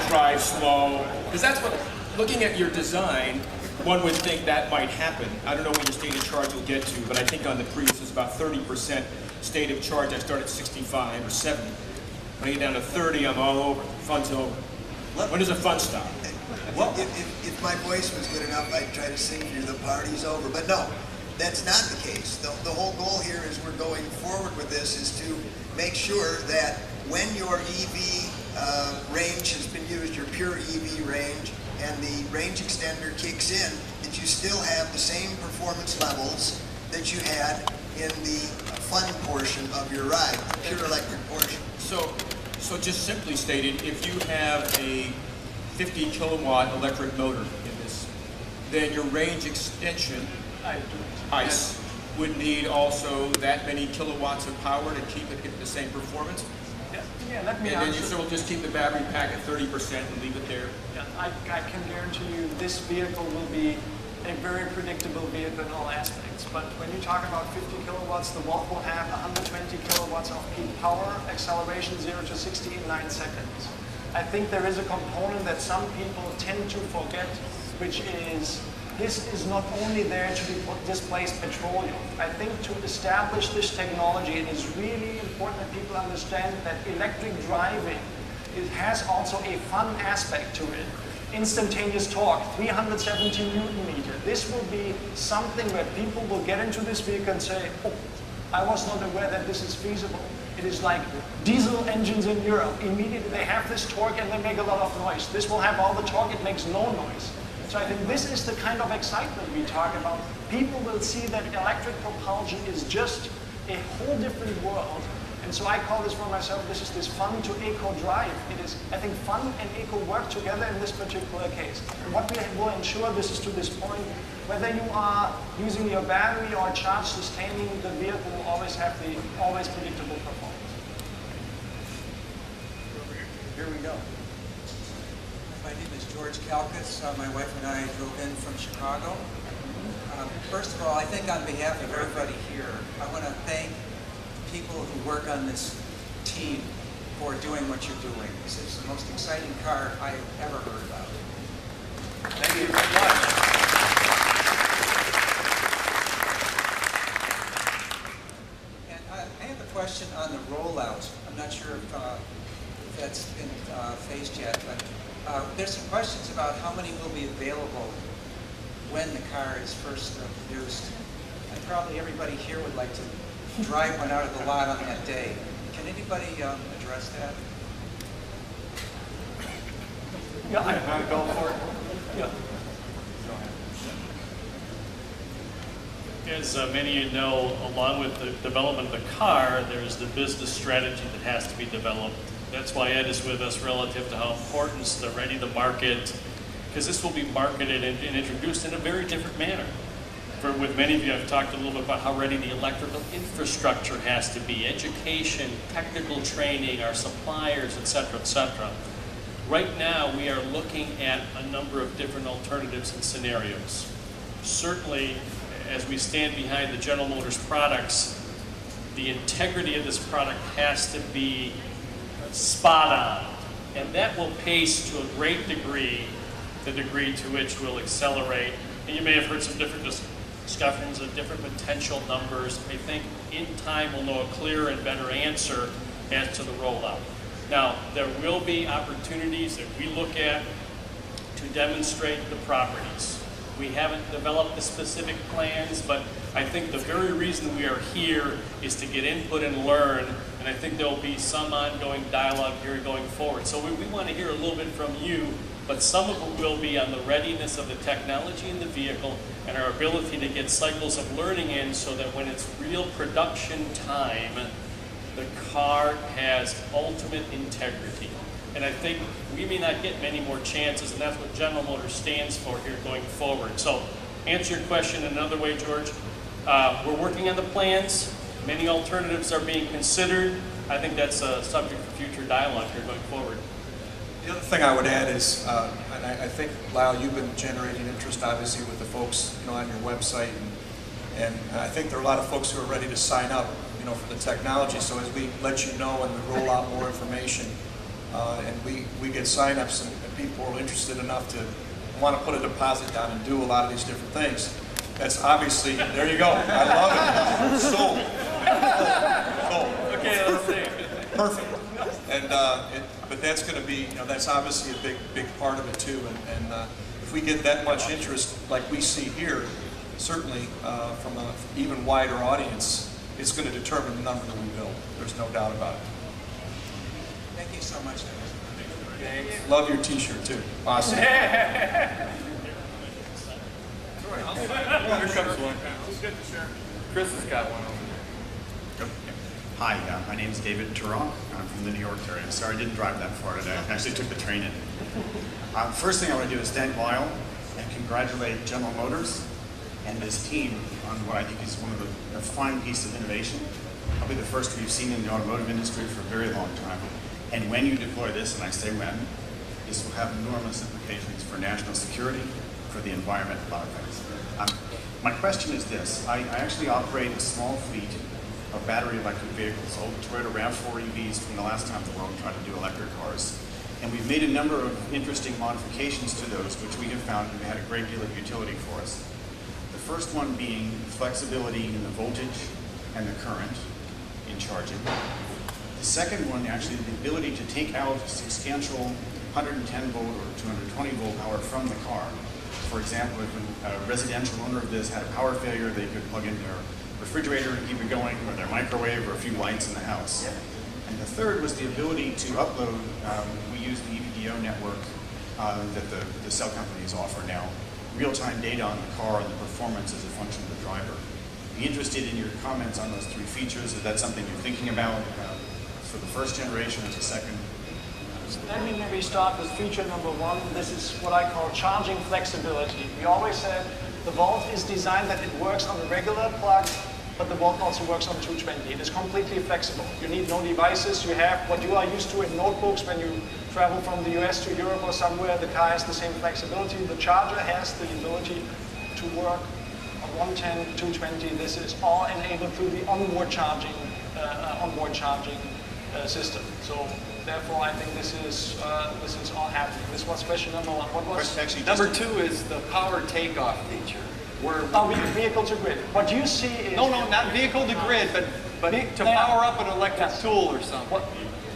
drive slow, because that's what, looking at your design, one would think that might happen. I don't know what your state of charge will get to, but I think on the Prius it's about 30% state of charge. I start at 65 or 70. When I get down to 30, I'm all over. Fun's over. When does the fun stop? Well, if my voice was good enough, I'd try to sing for you, the party's over. But no, that's not the case. The whole goal here is we're going forward with this is to make sure that when your EV range has been used, your pure EV range, and the range extender kicks in, that you still have the same performance levels that you had in the fun portion of your ride, the pure electric portion. So just simply stated, if you have a 50 kilowatt electric motor in this, then your range extension, ICE, would need also that many kilowatts of power to keep it at the same performance? Yeah, let me And then answer. you still just keep the battery pack at 30% and leave it there? Yeah, I can guarantee you this vehicle will be a very predictable vehicle in all aspects. But when you talk about 50 kilowatts, the Volt will have 120 kilowatts of peak power, acceleration 0 to 60 in 9 seconds. I think there is a component that some people tend to forget, which is this is not only there to displace petroleum. I think to establish this technology, it is really important that people understand that electric driving, it has also a fun aspect to it. Instantaneous torque, 370 Newton meter. This will be something where people will get into this vehicle and say, oh, I was not aware that this is feasible. It is like diesel engines in Europe. Immediately they have this torque and they make a lot of noise. This will have all the torque, it makes no noise. So I think this is the kind of excitement we talk about. People will see that electric propulsion is just a whole different world. And so I call this for myself, this is this fun to eco drive. It is, I think fun and eco work together in this particular case. And what we will ensure, this is to this point, whether you are using your battery or charge sustaining, the vehicle will always have the always predictable performance. Here we go. My name is George Kalkas. My wife and I drove in from Chicago. First of all, I think on behalf of everybody here, I want to thank people who work on this team for doing what you're doing. This is the most exciting car I've ever heard about. Thank you very much. And I have a question on the rollout. I'm not sure if that's been faced yet, but there's some questions about how many will be available when the car is first produced. And probably everybody here would like to drive one out of the lot on that day. Can anybody address that? Yeah, I go for it. Yeah. As many of you know, along with the development of the car, there's the business strategy that has to be developed. That's why Ed is with us relative to how important is the ready to market, because this will be marketed and introduced in a very different manner. With many of you, I've talked a little bit about how ready the electrical infrastructure has to be, education, technical training, our suppliers, et cetera, et cetera. Right now, we are looking at a number of different alternatives and scenarios. Certainly, as we stand behind the General Motors products, the integrity of this product has to be spot on. And that will pace to a great degree, the degree to which we'll accelerate. And you may have heard some different discussions of different potential numbers. I think in time we'll know a clearer and better answer as to the rollout. Now, there will be opportunities that we look at to demonstrate the properties. We haven't developed the specific plans, but I think the very reason we are here is to get input and learn, and I think there will be some ongoing dialogue here going forward. So we want to hear a little bit from you, but some of it will be on the readiness of the technology in the vehicle and our ability to get cycles of learning in so that when it's real production time, the car has ultimate integrity. And I think we may not get many more chances, and that's what General Motors stands for here going forward. So, answer your question another way, George. We're working on the plans. Many alternatives are being considered. I think that's a subject for future dialogue here going forward. The other thing I would add is, and I think, Lyle, you've been generating interest, obviously, with the folks, on your website, and I think there are a lot of folks who are ready to sign up, for the technology. So as we let you know and we roll out more information, and we get sign-ups and people are interested enough to want to put a deposit down and do a lot of these different things. That's obviously, there you go. I love it. Sold. Sold. Okay, let's see. Perfect. And but that's going to be, that's obviously a big part of it too. And if we get that much interest, like we see here, certainly from an even wider audience, it's going to determine the number that we build. There's no doubt about it. Thank you so much, Dennis. Love your T-shirt too. Awesome. Here comes one. Chris has got one over there. Hi, my name is David Turon. I'm from the New York area. Sorry, I didn't drive that far today. I actually took the train in. First thing I want to do is thank Lyle and congratulate General Motors and this team on what I think is one of a fine piece of innovation. Probably the first we've seen in the automotive industry for a very long time. And when you deploy this, and I say when, this will have enormous implications for national security, for the environment, a lot of things. My question is this. I actually operate a small fleet of battery electric vehicles, old Toyota RAV4 EVs from the last time the world tried to do electric cars. And we've made a number of interesting modifications to those, which we have found have had a great deal of utility for us. The first one being flexibility in the voltage and the current in charging. The second one, actually, the ability to take out substantial 110 volt or 220 volt power from the car. For example, if a residential owner of this had a power failure, they could plug in their refrigerator and keep it going, or their microwave, or a few lights in the house. And the third was the ability to upload, we use the EVDO network that the cell companies offer now, real-time data on the car and the performance as a function of the driver. Be interested in your comments on those three features. Is that something you're thinking about for the first generation or the second? Let me maybe start with feature number one. This is what I call charging flexibility. We always said the Volt is designed that it works on a regular plug, but the Volt also works on 220. It is completely flexible. You need no devices. You have what you are used to in notebooks when you travel from the US to Europe or somewhere. The car has the same flexibility. The charger has the ability to work on 110, 220. This is all enabled through the onboard charging system. So therefore, I think this is all happening. This was question number one. What was Actually, Number two is the power takeoff feature. Where vehicle to grid? What you see is no, not vehicle to grid, but to They are- power up an electric Yes. tool or something.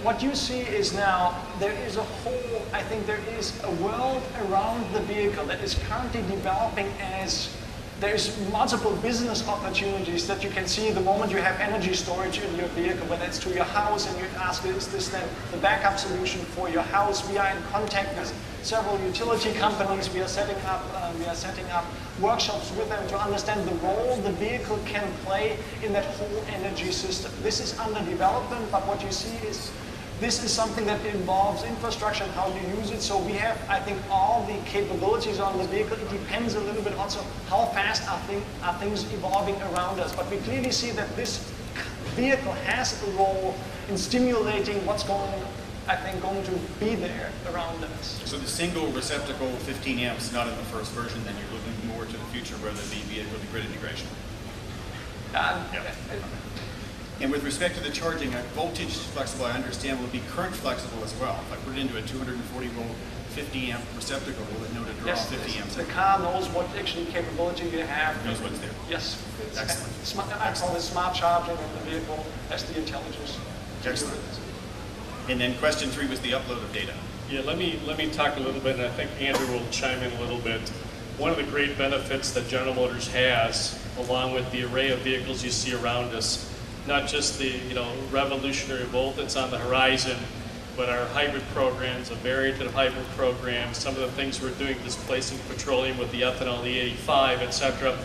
What you see is now there is a whole. I think there is a world around the vehicle that is currently developing as. There's multiple business opportunities that you can see the moment you have energy storage in your vehicle, whether it's to your house and you ask, is this then the backup solution for your house? We are in contact with several utility companies. We are setting up workshops with them to understand the role the vehicle can play in that whole energy system. This is under development, but what you see is this is something that involves infrastructure and how you use it. So we have, I think, all the capabilities on the vehicle. It depends a little bit also how fast are things evolving around us. But we clearly see that this vehicle has a role in stimulating what's going to be there around us. So the single receptacle 15 amps not in the first version, then you're looking more to the future where there'd be vehicle to grid integration. And with respect to the charging, voltage flexible, I understand, will be current flexible as well. If I put it into a 240 volt 50 amp receptacle, will it know to draw Yes, 50 amps? the car knows what actually capability you have. Knows what's there. Yes. Excellent. I call it smart charging of the vehicle as the intelligence. Excellent. And then question 3 was the upload of data. Yeah, let me talk a little bit, and I think Andrew will chime in a little bit. One of the great benefits that General Motors has, along with the array of vehicles you see around us, not just the revolutionary Volt that's on the horizon, but our hybrid programs, a variant of hybrid programs, some of the things we're doing displacing petroleum with the ethanol E85, et cetera.